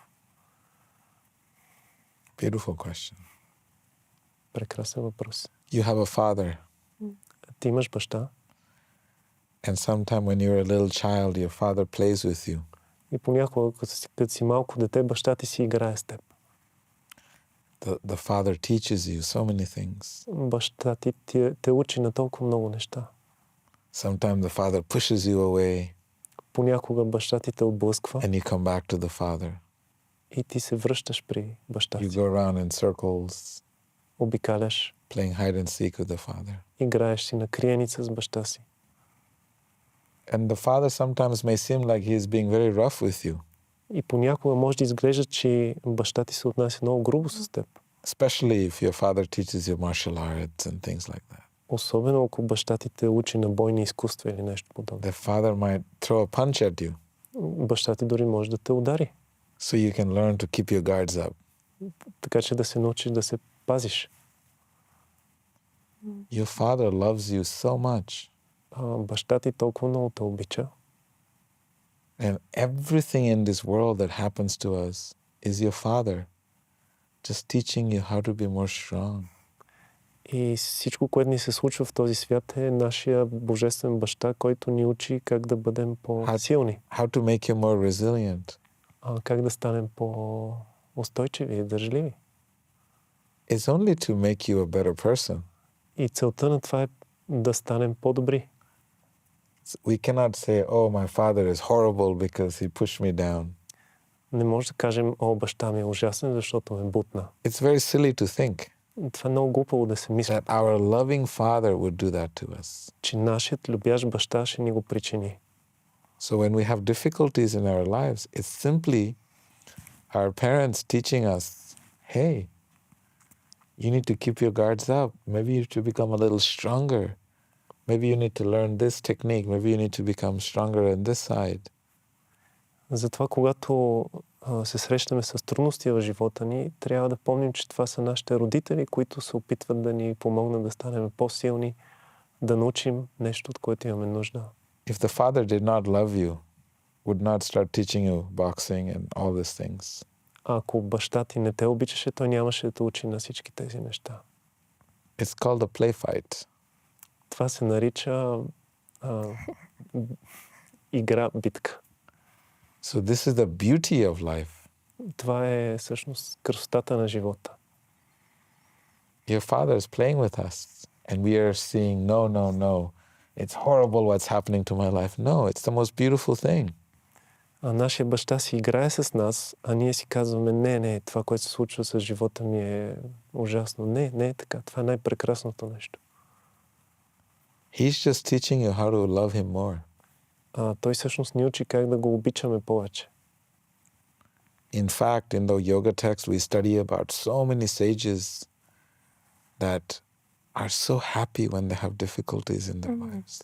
Beautiful question. Прекрасен въпрос. You have a father. Ти имаш баща. And sometime when you're a little child, your father plays with you. И понякога, като си малко дете, баща ти си играе с теб. The father teaches you so many things. Баща ти те учи на толкова много неща. Sometimes the father pushes you away. Понякога баща ти те отблъсква. And you come back to the father. И ти се връщаш при баща You си. go around in circles, Обикаляш. playing hide and seek with the father. Играеш си на криеница с баща си. And the father sometimes may seem like he is being very rough with you. И понякога може да изглежда, че баща ти се отнася много грубо с теб. Especially if your father teaches you martial arts and things like that. Особено ако баща ти те учи на бойни изкуства или нещо подобно. The father might throw a punch at you. Баща ти дори може да те удари. So you can learn to keep your guards up. Така че да се научиш да се пазиш. Your father loves you so much. Баща ти толкова много те обича. And everything in this world that happens to us is your father just teaching you how to be more strong. И всичко, което ни се случва в този свят, е нашия божествен баща, който ни учи как да бъдем по-силни. How to make you more resilient. Как да станем по-устойчиви и държливи. It's only to make you a better person. И целта на това е да станем по-добри. We cannot say, oh, my father is horrible because he pushed me down. Не може да кажем, баща ми е ужасен, защото ме бутна. It's very silly to think Това е много глупаво да се мисли, that our loving father would do that to us. че нашият любящ баща ще ни го причини. So when we have difficulties in our lives, it's simply our parents teaching us, hey, you need to keep your guards up. Maybe you should become a little stronger. Maybe you need to learn this technique. Maybe you need to become stronger on this side. Затова, когато се срещаме с трудности в живота ни, трябва да помним, че това са нашите родители, които се опитват да ни помогнат да станем по-силни, да научим нещо, от което имаме нужда. If the father did not love you, would not start teaching you boxing and all these things. Ако баща ти не те обичаше, той нямаше да те учи на всички тези неща. It's called a play fight. Това се нарича игра, битка. So this is the beauty of life. Това е всъщност красотата на живота. Your father is playing with us and we are seeing, no. It's horrible what's happening to my life. No, it's the most beautiful thing. Нашия баща си играе с нас, а ние си казваме, не, това, което се случва с живота ми е ужасно. Не е така. Това е най-прекрасното нещо. He's just teaching you how to love him more. Той всъщност ни учи как да го обичаме повече. In fact, in the yoga text, we study about so many sages that are so happy when they have difficulties in their lives.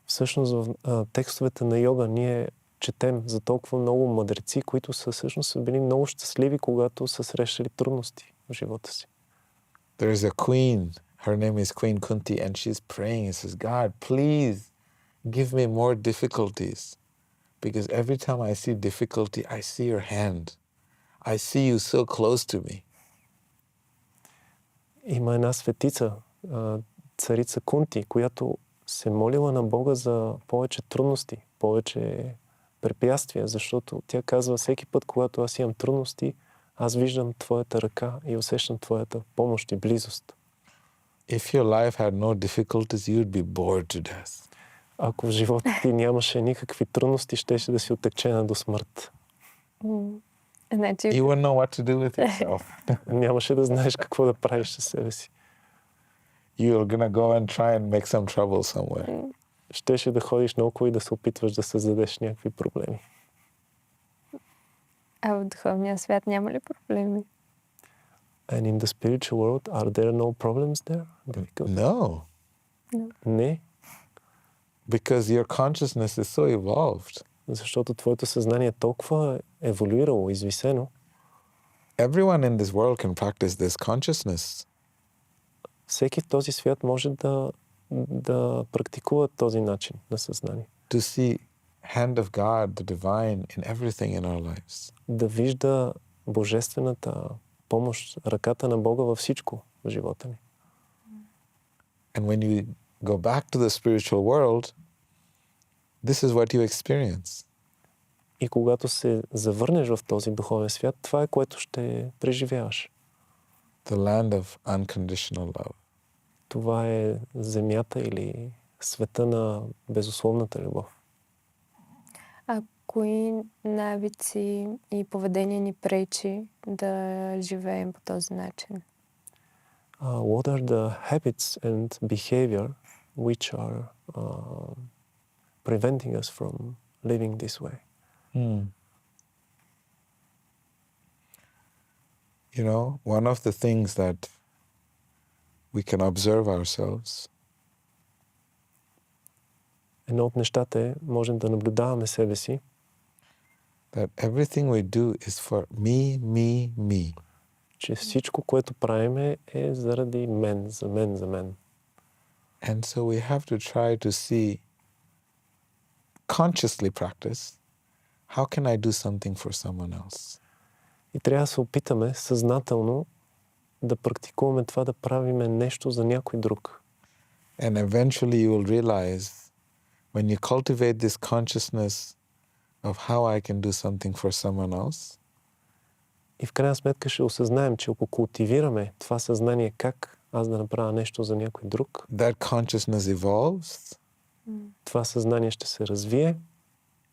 Всъщност в текстовете на йога ние четем за толкова много мъдреци, които всъщност са били много щастливи, когато са срещали трудности в живота си. There is a queen. Her name is Queen Kunti, and she's praying and says, God, please give me more difficulties. Because every time I see difficulty, I see your hand. I see you so close to me. Има една светица, царица Кунти, която се молила на Бога за повече трудности, повече препятствия, защото тя казва, всеки път, когато аз имам трудности, аз виждам твоята ръка и усещам твоята помощ и близост. If your life had no difficulties, you'd be bored to death. Ако в живота ти нямаше никакви трудности, щеше да си отекчена до смърт. Значи, You wouldn't know what to do with yourself. Нямаше да знаеш какво да правиш със себе си. You're gonna go and try and make some trouble somewhere. Щеше да ходиш наоколо и да се опитваш да създадеш някакви проблеми. а в духовния свят няма ли проблеми? And in the spiritual world, are there no problems there? No, Не, because your consciousness is so evolved. защото твоето съзнание е толкова еволюирало, извисено. Everyone in this world can practice this consciousness. Всеки в този свят може да практикува този начин на съзнание. To see hand of God, the divine, in everything in our lives. Да вижда божествената помощ, ръката на Бога във всичко в живота ни. And when you go back to the spiritual world, this is what you experience. И когато се завърнеш в този духовен свят, това е което ще преживяваш. The land of unconditional love. Това е земята или света на безусловната любов. А кои навици и поведение ни пречи да живеем по този начин? What are the habits and behavior which are preventing us from living this way? You know, one of the things that we can observe ourselves Едно от нещата е, можем да наблюдаваме себе си, that everything we do is for me. че всичко, което правиме е заради мен, за мен, за мен. And so we have to try to see, consciously practice, how can I do something for someone else? И трябва да се опитаме съзнателно да практикуваме това, да правиме нещо за някой друг. And eventually you will realize, when you cultivate this consciousness of how I can do something for someone else, и в крайна сметка ще осъзнаем, че ако култивираме това съзнание как аз да направя нещо за някой друг, that consciousness evolves, това съзнание ще се развие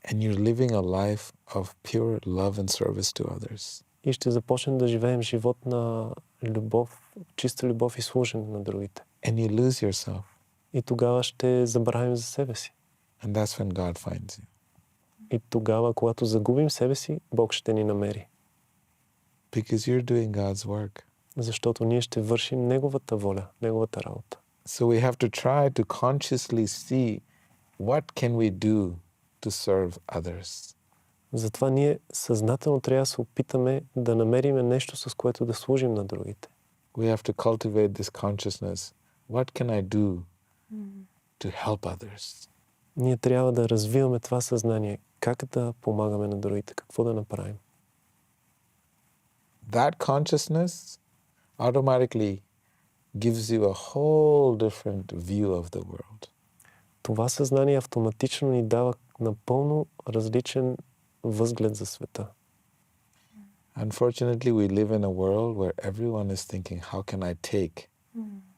and you're living a life of pure love and service to others. и ще започнем да живеем живот на любов, чиста любов и служене на другите. And you lose yourself. И тогава ще забравим за себе си. And that's when God finds you. И тогава, когато загубим себе си, Бог ще ни намери. Because you're doing God's work. Защото ние ще вършим Неговата воля, Неговата работа. So we have to try to consciously see what can we do to serve others. Затова ние съзнателно трябва да се опитаме да намерим нещо, с което да служим на другите. We have to cultivate this consciousness. What can I do to help others? Ние трябва да развиваме това съзнание. Как да помагаме на другите? Какво да направим? That consciousness automatically gives you a whole different view of the world. Това съзнание автоматично ни дава напълно различен възглед за света. Unfortunately, we live in a world where everyone is thinking, how can I take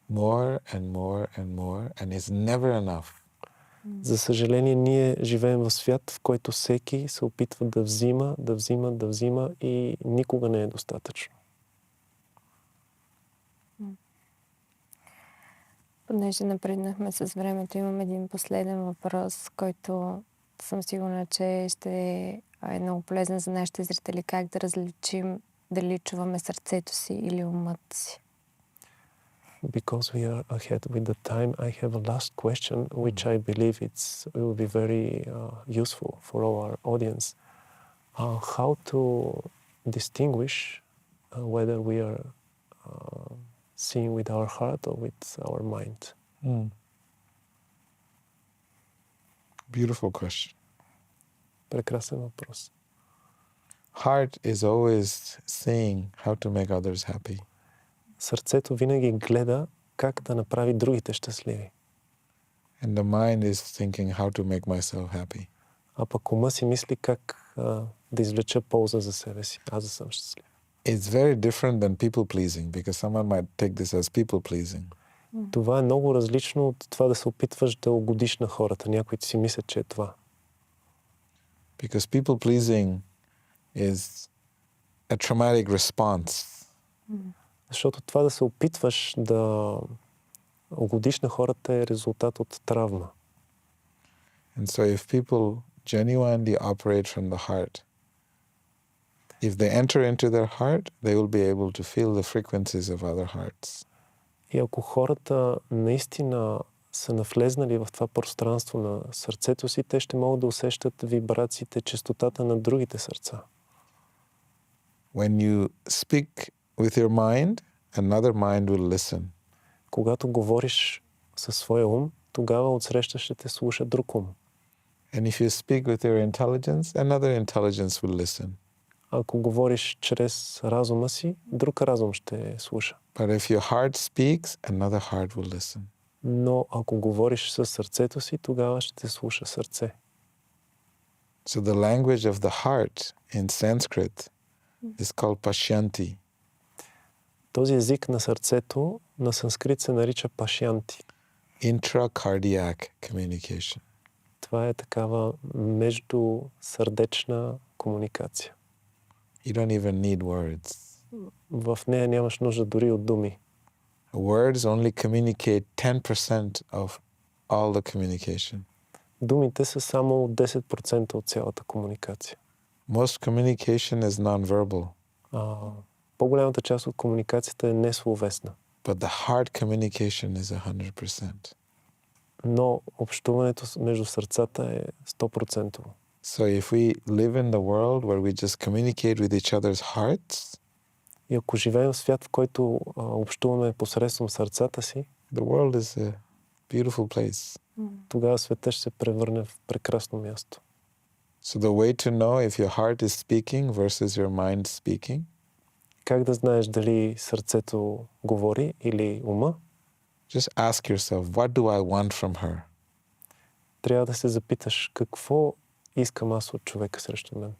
more and more and more, and it's never enough. За съжаление, ние живеем в свят, в който всеки се опитва да взима и никога не е достатъчно. Понеже напреднахме с времето, имам един последен въпрос, който съм сигурна, че ще е много полезен за нашите зрители. Как да различим дали чуваме сърцето си или умът си? Because we are ahead with the time, I have a last question, which I believe it will be very useful for our audience. How to distinguish whether we are seeing with our heart or with our mind? Beautiful question. Прекрасен въпрос. Heart is always saying how to make others happy. Сърцето винаги гледа как да направи другите щастливи. And the mind is thinking how to make myself happy. А пък ума си мисли как да извлеча полза за себе си. Аз да съм щастлив. It's very different than people pleasing, because someone might take this as people pleasing. Това е много различно от това да се опитваш да угодиш на хората. Някои си мислят, че е това. Because people pleasing is a traumatic response. Защото това да се опитваш да угодиш на хората е резултат от травма. And so if people genuinely operate from the heart, if they enter into their heart, they will be able to feel the frequencies of other hearts. И ако хората наистина са навлезнали в това пространство на сърцето си, те ще могат да усещат вибрациите, честотата на другите сърца. When you speak with your mind, another mind will listen. Когато говориш със своя ум, тогава отсреща ще те слуша друг ум. And if you speak with your intelligence, another intelligence will listen. Ако говориш чрез разума си, друг разум ще слуша. But if your heart speaks, another heart will listen. Но ако говориш със сърцето си, тогава ще те слуша сърце. So the language of the heart in Sanskrit is called pashyanti. Този език на сърцето на санскрит се нарича пашянти. Intracardiac communication. Това е такава междусърдечна комуникация. You don't even need words. В нея нямаш нужда дори от думи. Words only communicate 10% of all the communication. Думите са само 10% от цялата комуникация. Most communication is non-verbal, По-голямата част от комуникацията е несловесна. but the heart communication is 100%. Но общуването между сърцата е 100%. So if we live in the world where we just communicate with each other's hearts, И ако живеем в свят, в който общуваме посредством сърцата си, the world is a beautiful place. тогава света ще се превърне в прекрасно място. So the way to know if your heart is speaking versus your mind speaking Как да знаеш дали сърцето говори или ума? Just ask yourself, what do I want from her? Трябва да се запиташ какво искам аз от човека срещу мен.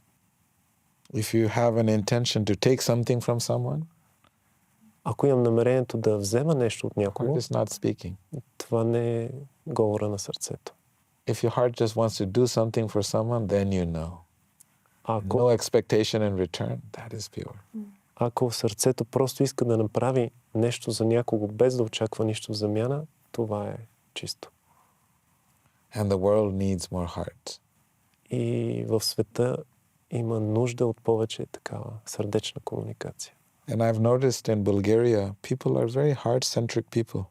If you have an intention to take something from someone, Ако имам намерението да взема нещо от heart някого, is not speaking. това не е говора на сърцето. If your heart just wants to do something for someone, then you know. Ако, No expectation in return, that is pure. ако сърцето просто иска да направи нещо за някого, без да очаква нищо в замяна, това е чисто. And the world needs more heart. И в света има нужда от повече такава сърдечна комуникация. And I've noticed in Bulgaria, people are very heart-centric people.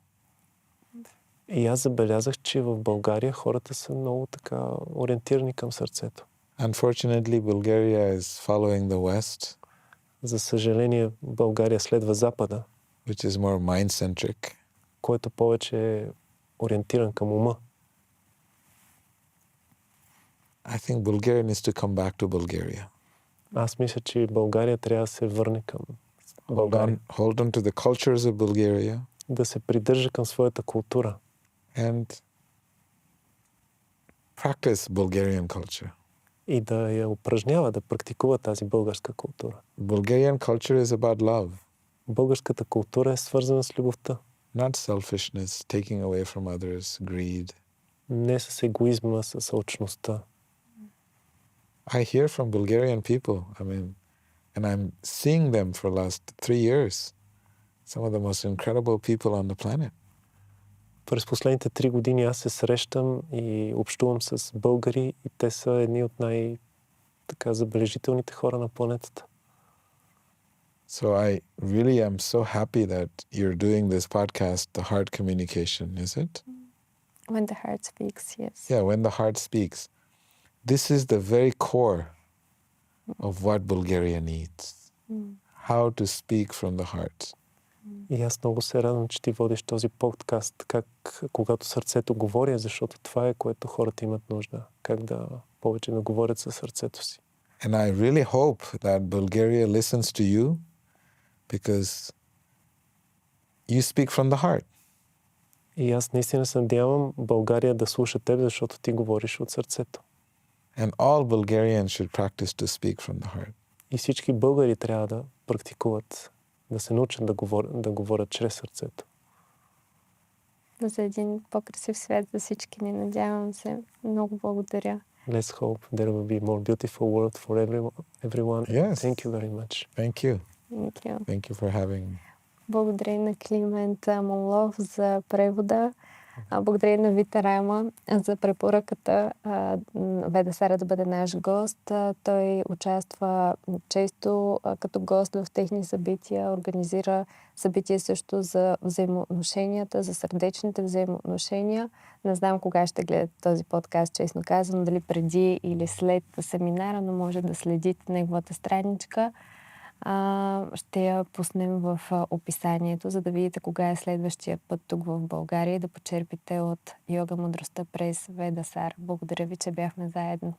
И аз забелязах, че в България хората са много така ориентирани към сърцето. Unfortunately, Bulgaria is following the West, За съжаление, България следва Запада, which is more mind-centric. който повече е ориентиран към ума. I think Bulgaria needs to come back to Bulgaria. Аз мисля, че България трябва да се върне към Hold България. on to the cultures of Bulgaria Да се придържа към своята култура and practice Bulgarian culture. и да я упражнява, да практикува тази българска култура. Bulgarian culture is about love, Българската култура е свързана с любовта. not selfishness, taking away from others, greed. Не с егоизма, с алчността. I hear from Bulgarian people, and I'm seeing them for the last 3 years. Some of the most incredible people on the planet. През последните 3 години аз се срещам и общувам с българи и те са едни от забележителните хора на планетата. So I really am so happy that you're doing this podcast, The Heart Communication, is it? When the heart speaks, yes. Yeah, when the heart speaks. This is the very core of what Bulgaria needs. How to speak from the heart. И аз много се радвам, че ти водиш този подкаст, когато сърцето говори, защото това е, което хората имат нужда. Как да повече да говорят със сърцето си. And I really hope that Bulgaria listens to you because you speak from the heart. И аз наистина се надявам България да слуша теб, защото ти говориш от сърцето. And all Bulgarians should practice to speak from the heart. И всички българи трябва да практикуват, да се научат да говорят чрез сърцето. За един по-красив свят за всички ни, надявам се. Много благодаря. Let's hope there will be more beautiful world for everyone. Yes. Thank you very much. Thank you. Thank you. Thank you for having me. Благодаря на Климент Молов за превода. Благодаря на Витарама за препоръката Ведасара да бъде наш гост. Той участва често като гост в техни събития, организира събития също за взаимоотношенията, за сърдечните взаимоотношения. Не знам кога ще гледате този подкаст, честно казвам, дали преди или след семинара, но може да следите неговата страничка. Ще я пуснем в описанието, за да видите кога е следващия път тук в България и да почерпите от йога мъдростта през Ведасара. Благодаря ви, че бяхме заедно.